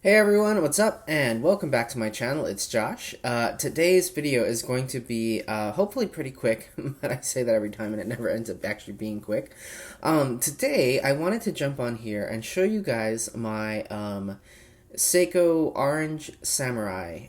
Hey everyone, what's up? And welcome back to my channel. It's Josh. Today's video is going to be hopefully pretty quick, but I say that every time and it never ends up actually being quick. Today, I wanted to jump on here and show you guys my Seiko Orange Samurai.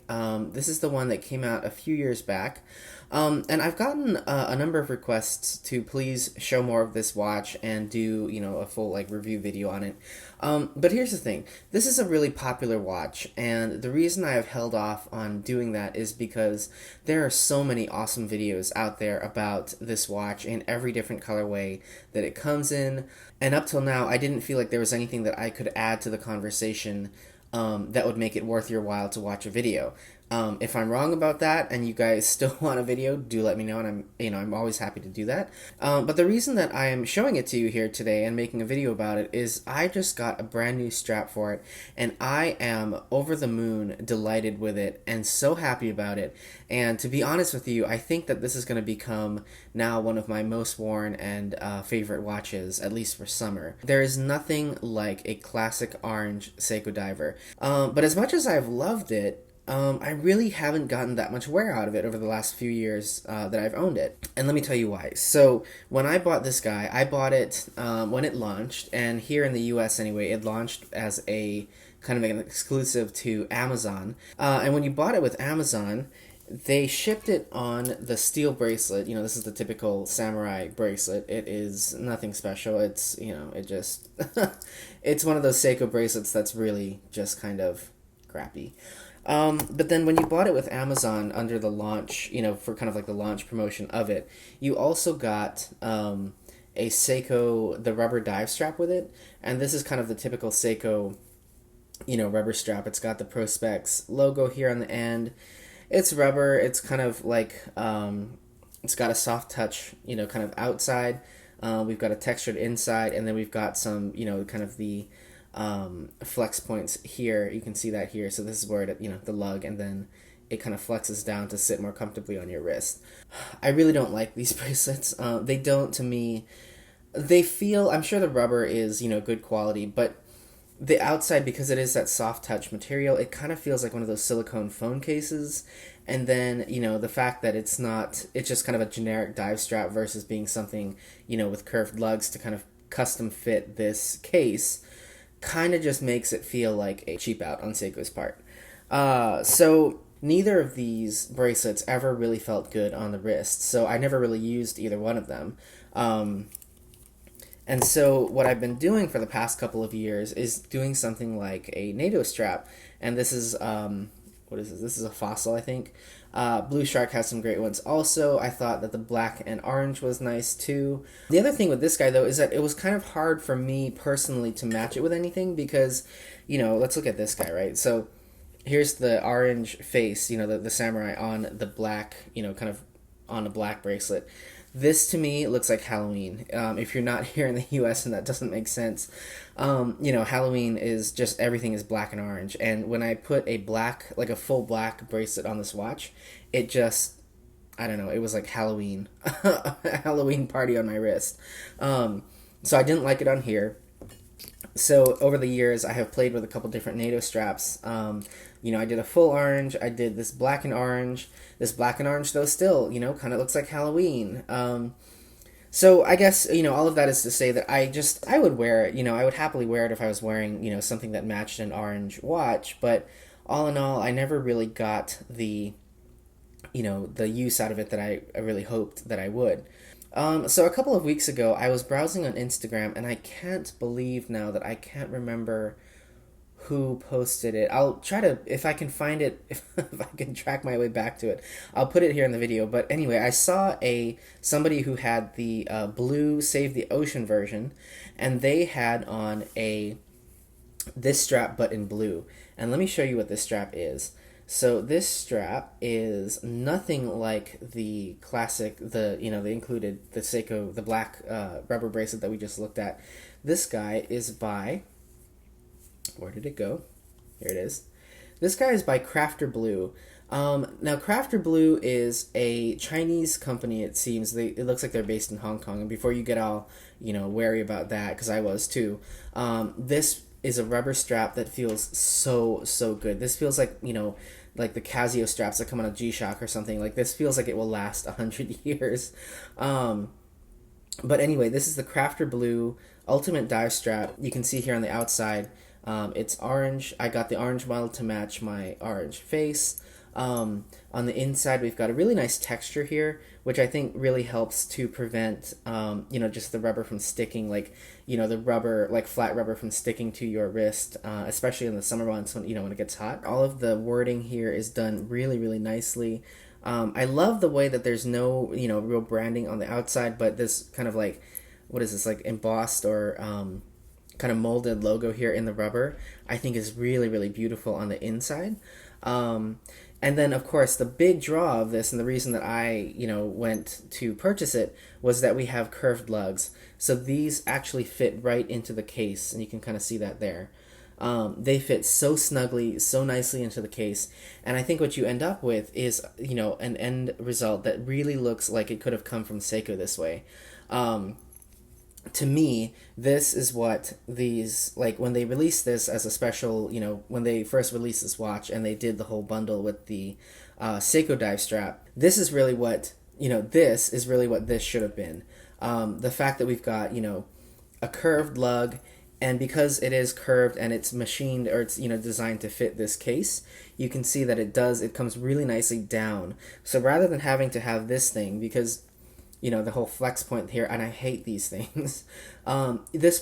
This is the one that came out a few years back. And I've gotten a number of requests to please show more of this watch and do, a full review video on it. But here's the thing. This is a really popular watch, and the reason I have held off on doing that is because there are so many awesome videos out there about this watch in every different colorway that it comes in. And up till now, I didn't feel like there was anything that I could add to the conversation that would make it worth your while to watch a video. If I'm wrong about that and you guys still want a video, do let me know, and I'm always happy to do that. But the reason that I am showing it to you here today and making a video about it is I just got a brand new strap for it, and I am over the moon delighted with it and so happy about it. And to be honest with you, I think that this is going to become now one of my most worn and favorite watches, at least for summer. There is nothing like a classic orange Seiko diver. But as much as I've loved it, I really haven't gotten that much wear out of it over the last few years that I've owned it. And let me tell you why. So when I bought this guy, I bought it when it launched, and here in the US anyway, it launched as a kind of an exclusive to Amazon. And when you bought it with Amazon, they shipped it on the steel bracelet. This is the typical samurai bracelet. It is nothing special. It's, it just, it's one of those Seiko bracelets that's really just kind of crappy. But then when you bought it with Amazon under the launch, for kind of like the launch promotion of it, you also got a Seiko, the rubber dive strap with it. And this is kind of the typical Seiko, rubber strap. It's got the Prospex logo here on the end. It's rubber. It's kind of like, it's got a soft touch, kind of outside. We've got a textured inside, and then we've got some, kind of the flex points here. You can see that here. So this is where it, the lug, and then it kind of flexes down to sit more comfortably on your wrist. I really don't like these bracelets. They don't, to me, they feel, I'm sure the rubber is, good quality, but the outside, because it is that soft touch material, it kind of feels like one of those silicone phone cases. And then, the fact that it's just kind of a generic dive strap versus being something, with curved lugs to kind of custom fit this case, kind of just makes it feel like a cheap out on Seiko's part. So neither of these bracelets ever really felt good on the wrist, so I never really used either one of them. And so what I've been doing for the past couple of years is doing something like a NATO strap, and this is, what is this? This is a Fossil, I think. Blue Shark has some great ones also. I thought that the black and orange was nice too. The other thing with this guy though is that it was kind of hard for me personally to match it with anything because, let's look at this guy, right? So here's the orange face, the samurai on the black, kind of on a black bracelet. This to me looks like Halloween. If you're not here in the US and that doesn't make sense, Halloween is just everything is black and orange. And when I put a black, like a full black bracelet on this watch, it just, I don't know, it was like Halloween, a Halloween party on my wrist. So I didn't like it on here. So over the years, I have played with a couple different NATO straps. I did a full orange. I did this black and orange. This black and orange, though, still, kind of looks like Halloween. So I guess, all of that is to say that I would wear it. I would happily wear it if I was wearing, something that matched an orange watch. But all in all, I never really got the use out of it that I really hoped that I would. So a couple of weeks ago, I was browsing on Instagram, and I can't believe now that I can't remember who posted it. I'll try to, if I can find it, if I can track my way back to it, I'll put it here in the video. But anyway, I saw somebody who had the blue Save the Ocean version, and they had on this strap but in blue. And let me show you what this strap is. So this strap is nothing like the classic, the included, the Seiko, the black rubber bracelet that we just looked at. This guy is by, where did it go? Here it is. This guy is by Crafter Blue. Now Crafter Blue is a Chinese company, it seems. It looks like they're based in Hong Kong. And before you get all, wary about that, because I was too, this is a rubber strap that feels so good. This feels like, like the Casio straps that come on a G-Shock or something. Like, this feels like it will last 100 years. But anyway, this is the Crafter Blue Ultimate Dive Strap. You can see here on the outside, it's orange. I got the orange model to match my orange face. On the inside, we've got a really nice texture here, which I think really helps to prevent, just the rubber from sticking, like, the rubber, like flat rubber from sticking to your wrist, especially in the summer months when, when it gets hot. All of the wording here is done really, really nicely. I love the way that there's no, real branding on the outside, but this kind of like, what is this, like embossed or kind of molded logo here in the rubber, I think is really, really beautiful on the inside. And then, of course, the big draw of this, and the reason that I, went to purchase it, was that we have curved lugs. So these actually fit right into the case, and you can kind of see that there. They fit so snugly, so nicely into the case, and I think what you end up with is, an end result that really looks like it could have come from Seiko this way. To me, this is what these, like, when they released this as a special, when they first released this watch and they did the whole bundle with the Seiko dive strap, this is really what, this is really what this should have been. The fact that we've got, a curved lug, and because it is curved and it's machined, or it's, designed to fit this case, you can see that it comes really nicely down. So rather than having to have this thing, because the whole flex point here, and I hate these things. This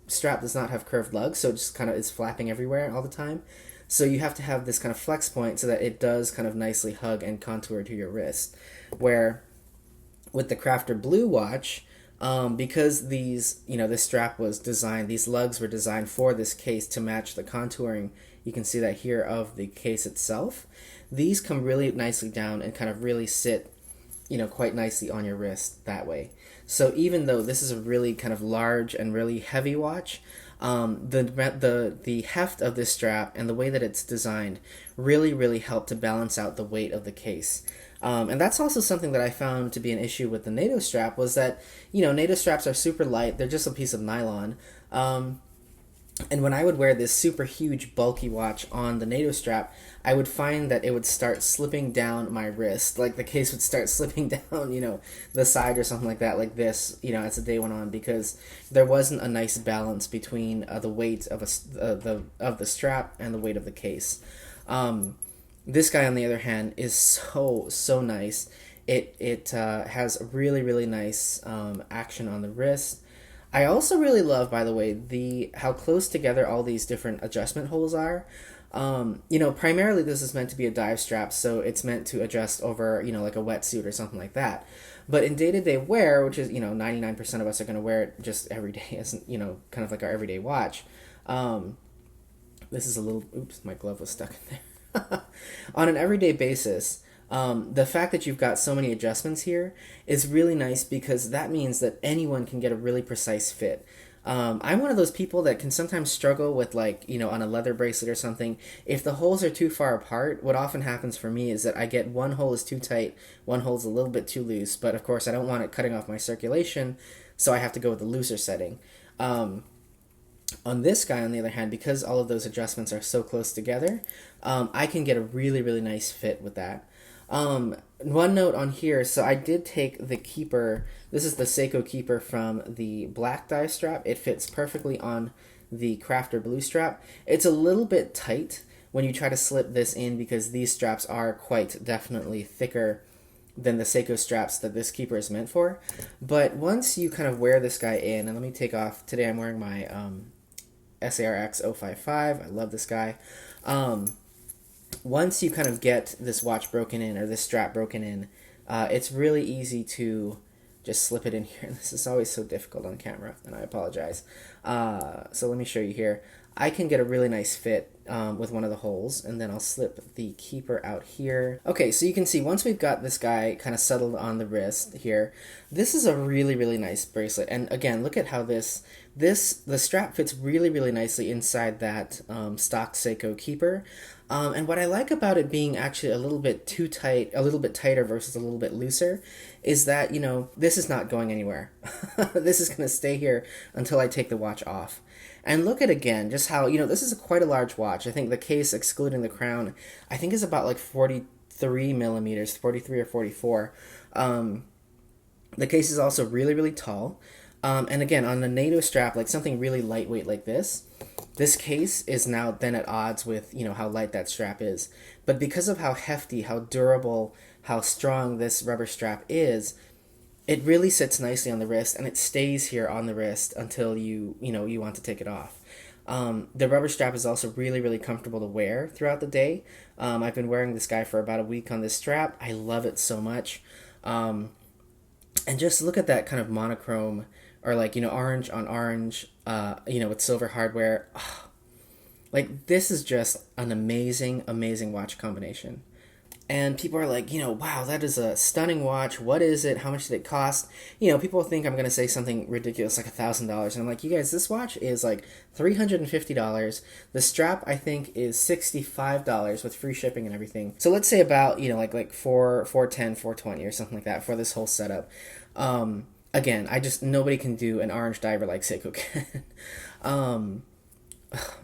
strap does not have curved lugs, so it just kind of is flapping everywhere all the time. So you have to have this kind of flex point so that it does kind of nicely hug and contour to your wrist. Where with the Crafter Blue watch, because this strap was designed, these lugs were designed for this case to match the contouring, you can see that here, of the case itself. These come really nicely down and kind of really sit quite nicely on your wrist that way. So even though this is a really kind of large and really heavy watch, the heft of this strap and the way that it's designed really, really help to balance out the weight of the case. And that's also something that I found to be an issue with the NATO strap, was that, NATO straps are super light. They're just a piece of nylon. And when I would wear this super huge bulky watch on the NATO strap, I would find that it would start slipping down my wrist. Like the case would start slipping down, the side or something like that, like this, as the day went on, because there wasn't a nice balance between the weight of the strap and the weight of the case. This guy, on the other hand, is so nice. It has really, really nice action on the wrist. I also really love, by the way, how close together all these different adjustment holes are. Primarily this is meant to be a dive strap, so it's meant to adjust over, like a wetsuit or something like that. But in day-to-day wear, which is, 99% of us are going to wear it just every day as, kind of like our everyday watch. This is a little, oops, my glove was stuck in there. On an everyday basis, the fact that you've got so many adjustments here is really nice, because that means that anyone can get a really precise fit. I'm one of those people that can sometimes struggle with, like, on a leather bracelet or something, if the holes are too far apart. What often happens for me is that I get one hole is too tight, one hole is a little bit too loose, but of course I don't want it cutting off my circulation, so I have to go with the looser setting. On this guy, on the other hand, because all of those adjustments are so close together, I can get a really, really nice fit with that. One note on here, so I did take the keeper, this is the Seiko keeper from the black dive strap. It fits perfectly on the Crafter Blue strap. It's a little bit tight when you try to slip this in, because these straps are quite definitely thicker than the Seiko straps that this keeper is meant for. But once you kind of wear this guy in, and let me take off, today I'm wearing my SARX 055, I love this guy. Once you kind of get this watch broken in, or this strap broken in, it's really easy to just slip it in here. This is always so difficult on camera, and I apologize. So let me show you here. I can get a really nice fit with one of the holes, and then I'll slip the keeper out here. Okay, so you can see once we've got this guy kind of settled on the wrist here, this is a really, really nice bracelet. And again, look at how the strap fits really, really nicely inside that stock Seiko keeper. And what I like about it being actually a little bit too tight, a little bit tighter versus a little bit looser, is that, you know, this is not going anywhere. This is going to stay here until I take the watch off. And look at again, just how, you know, this is quite a large watch. I think the case, excluding the crown, I think is about like 43 millimeters, 43 or 44. The case is also really, really tall. And again, on the NATO strap, like something really lightweight like this case is now then at odds with, you know, how light that strap is. But because of how hefty, how durable, how strong this rubber strap is, it really sits nicely on the wrist, and it stays here on the wrist until you want to take it off. The rubber strap is also really, really comfortable to wear throughout the day. I've been wearing this guy for about a week on this strap. I love it so much. And just look at that kind of monochrome, or like, you know, orange on orange, you know, with silver hardware. Oh, like, this is just an amazing, amazing watch combination. And people are like, you know, wow, that is a stunning watch. What is it? How much did it cost? You know, people think I'm going to say something ridiculous like $1,000. And I'm like, you guys, this watch is like $350. The strap, I think, is $65 with free shipping and everything. So let's say about, you know, like $410, $420 or something like that for this whole setup. Again, nobody can do an orange diver like Seiko can.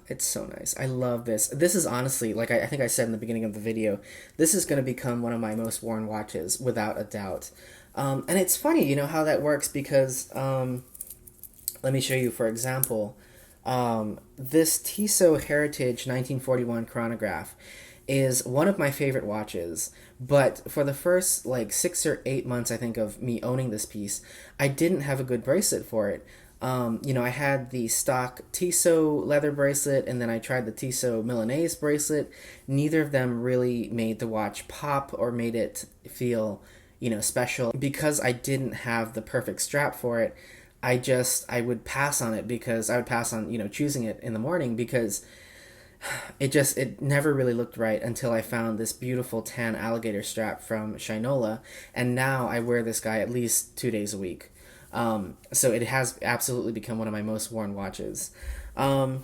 It's so nice. I love this. This is honestly, like I think I said in the beginning of the video, this is going to become one of my most worn watches, without a doubt. And it's funny, you know, how that works, because let me show you, for example, this Tissot Heritage 1941 chronograph is one of my favorite watches, but for the first like 6 or 8 months, I think, of me owning this piece, I didn't have a good bracelet for it. You know, I had the stock Tissot leather bracelet, and then I tried the Tissot Milanese bracelet. Neither of them really made the watch pop or made it feel, you know, special. Because I didn't have the perfect strap for it, I would pass on it, because I would pass on, you know, choosing it in the morning, because it never really looked right until I found this beautiful tan alligator strap from Shinola, and now I wear this guy at least 2 days a week. So it has absolutely become one of my most worn watches. And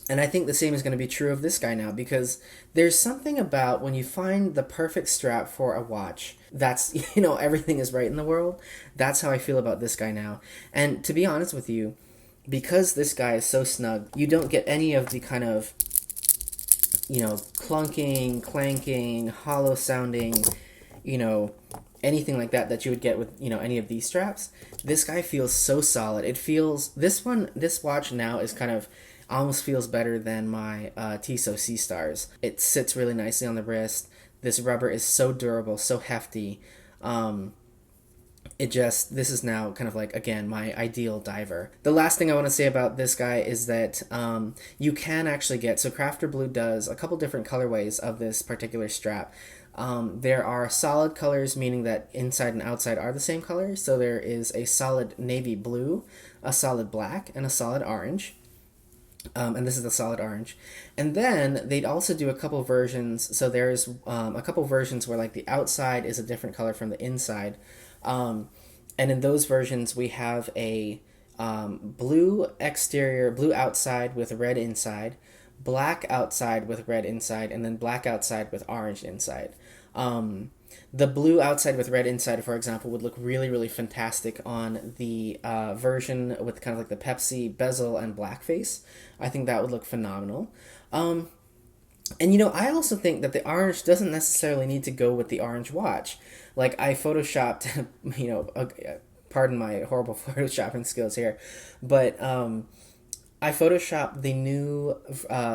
I think the same is going to be true of this guy now, because there's something about when you find the perfect strap for a watch, that's, you know, everything is right in the world. That's how I feel about this guy now. And to be honest with you, because this guy is so snug, you don't get any of the kind of, you know, clunking, clanking, hollow sounding, you know, anything like that you would get with, you know, any of these straps. This guy feels so solid. It feels, this watch now is kind of, almost feels better than my Tissot Sea Stars. It sits really nicely on the wrist. This rubber is so durable, so hefty. This is now kind of like, again, my ideal diver. The last thing I want to say about this guy is that you can actually get, so Crafter Blue does a couple different colorways of this particular strap. There are solid colors, meaning that inside and outside are the same color. So there is a solid navy blue, a solid black, and a solid orange. And this is the solid orange. And then they'd also do a couple versions. So there's a couple versions where like the outside is a different color from the inside. And in those versions, we have a blue exterior, blue outside with red inside, black outside with red inside, and then black outside with orange inside. The blue outside with red inside, for example, would look really, really fantastic on the version with kind of like the Pepsi bezel and black face. I think that would look phenomenal. And, you know, I also think that the orange doesn't necessarily need to go with the orange watch. Like, I photoshopped, you know, pardon my horrible photoshopping skills here, but I photoshopped the new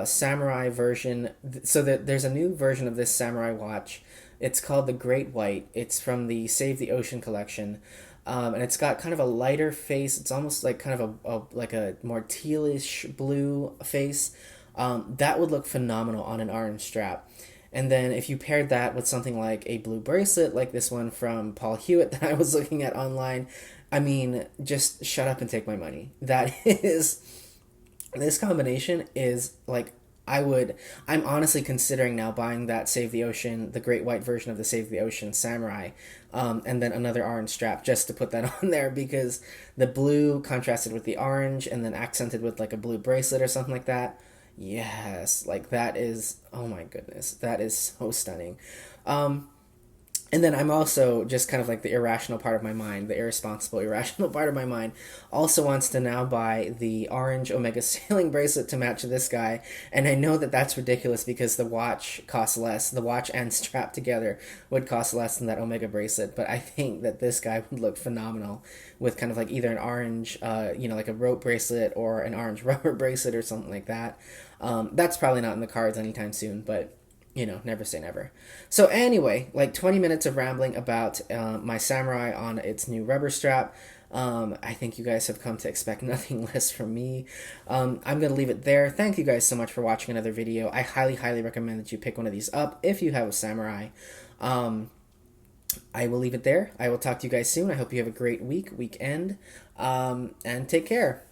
Samurai version. So that there's a new version of this Samurai watch. It's called the Great White. It's from the Save the Ocean collection. And it's got kind of a lighter face. It's almost like kind of a more tealish blue face. That would look phenomenal on an orange strap. And then if you paired that with something like a blue bracelet, like this one from Paul Hewitt that I was looking at online, I mean, just shut up and take my money. This combination is like, I'm honestly considering now buying that Save the Ocean, the Great White version of the Save the Ocean Samurai, and then another orange strap just to put that on there because the blue contrasted with the orange and then accented with like a blue bracelet or something like that. Yes, like that is, oh my goodness, that is so stunning. And then I'm also just kind of like the irrational part of my mind, the irresponsible, irrational part of my mind, also wants to now buy the orange Omega sailing bracelet to match this guy. And I know that that's ridiculous because the watch costs less. The watch and strap together would cost less than that Omega bracelet. But I think that this guy would look phenomenal with kind of like either an orange, like a rope bracelet or an orange rubber bracelet or something like that. That's probably not in the cards anytime soon, but never say never. So anyway, like 20 minutes of rambling about my Samurai on its new rubber strap. I think you guys have come to expect nothing less from me. I'm going to leave it there. Thank you guys so much for watching another video. I highly, highly recommend that you pick one of these up if you have a Samurai. I will leave it there. I will talk to you guys soon. I hope you have a great weekend, and take care.